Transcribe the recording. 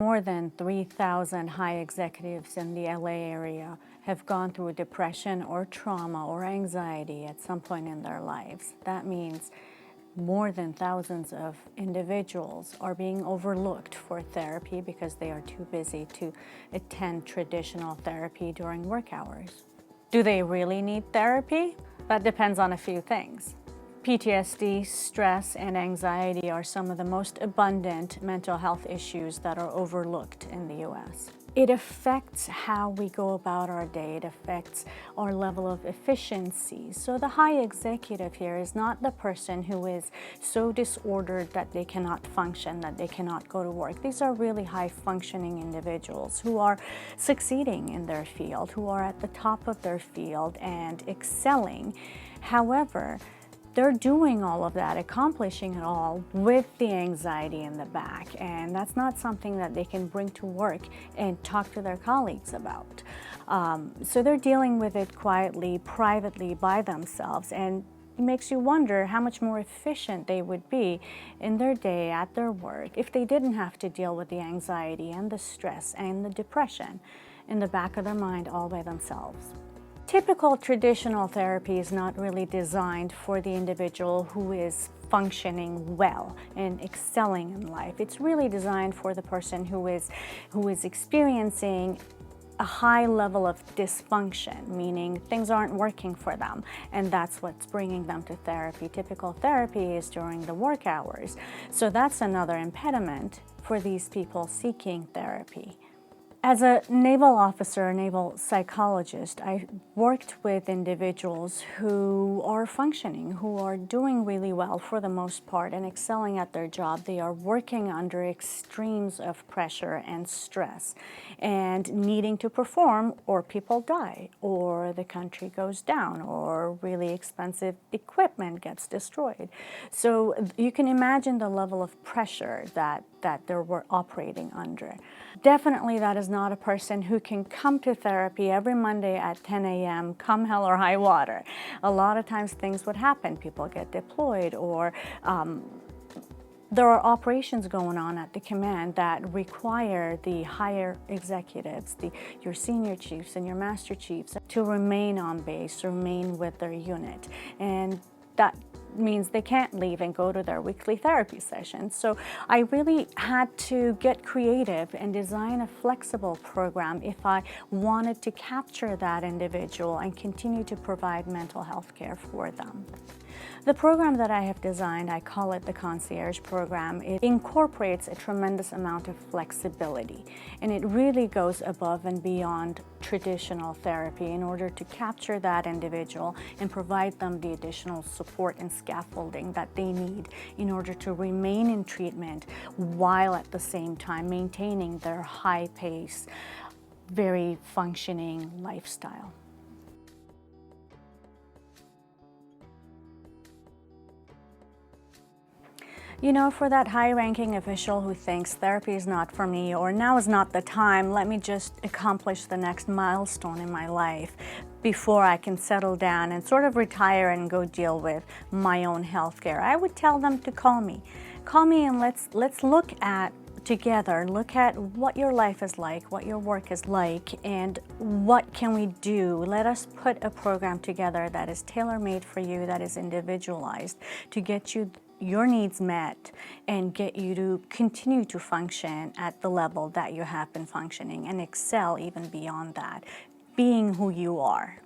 More than 3,000 high executives in the LA area have gone through depression or trauma or anxiety at some point in their lives. That means more than thousands of individuals are being overlooked for therapy because they are too busy to attend traditional therapy during work hours. Do they really need therapy? That depends on a few things. PTSD, stress, and anxiety are some of the most abundant mental health issues that are overlooked in the U.S. It affects how we go about our day. It affects our level of efficiency. So the high executive here is not the person who is so disordered that they cannot function, that they cannot go to work. These are really high-functioning individuals who are succeeding in their field, who are at the top of their field and excelling. However, they're doing all of that, accomplishing it all with the anxiety in the back, and that's not something that they can bring to work and talk to their colleagues about. So they're dealing with it quietly, privately, by themselves, and it makes you wonder how much more efficient they would be in their day at their work if they didn't have to deal with the anxiety and the stress and the depression in the back of their mind all by themselves. Typical traditional therapy is not really designed for the individual who is functioning well and excelling in life. It's really designed for the person who is experiencing a high level of dysfunction, meaning things aren't working for them, and that's what's bringing them to therapy. Typical therapy is during the work hours, so that's another impediment for these people seeking therapy. As a naval officer, a naval psychologist, I worked with individuals who are functioning, who are doing really well for the most part and excelling at their job. They are working under extremes of pressure and stress and needing to perform, or people die, or the country goes down, or really expensive equipment gets destroyed. So you can imagine the level of pressure that they were operating under. Definitely that is not a person who can come to therapy every Monday at 10 a.m., come hell or high water. A lot of times things would happen. People get deployed, or there are operations going on at the command that require the higher executives, your senior chiefs and your master chiefs, to remain on base, remain with their unit. And that means they can't leave and go to their weekly therapy sessions. So I really had to get creative and design a flexible program if I wanted to capture that individual and continue to provide mental health care for them. The program that I have designed, I call it the concierge program. It incorporates a tremendous amount of flexibility, and it really goes above and beyond traditional therapy in order to capture that individual and provide them the additional support and scaffolding that they need in order to remain in treatment while at the same time maintaining their high pace, very functioning lifestyle. You know, for that high-ranking official who thinks therapy is not for me, or now is not the time, let me just accomplish the next milestone in my life before I can settle down and sort of retire and go deal with my own health care, I would tell them to call me. Call me and let's look at together, look at what your life is like, what your work is like, and what can we do. Let us put a program together that is tailor-made for you, that is individualized, to get you your needs met and get you to continue to function at the level that you have been functioning and excel even beyond that, being who you are.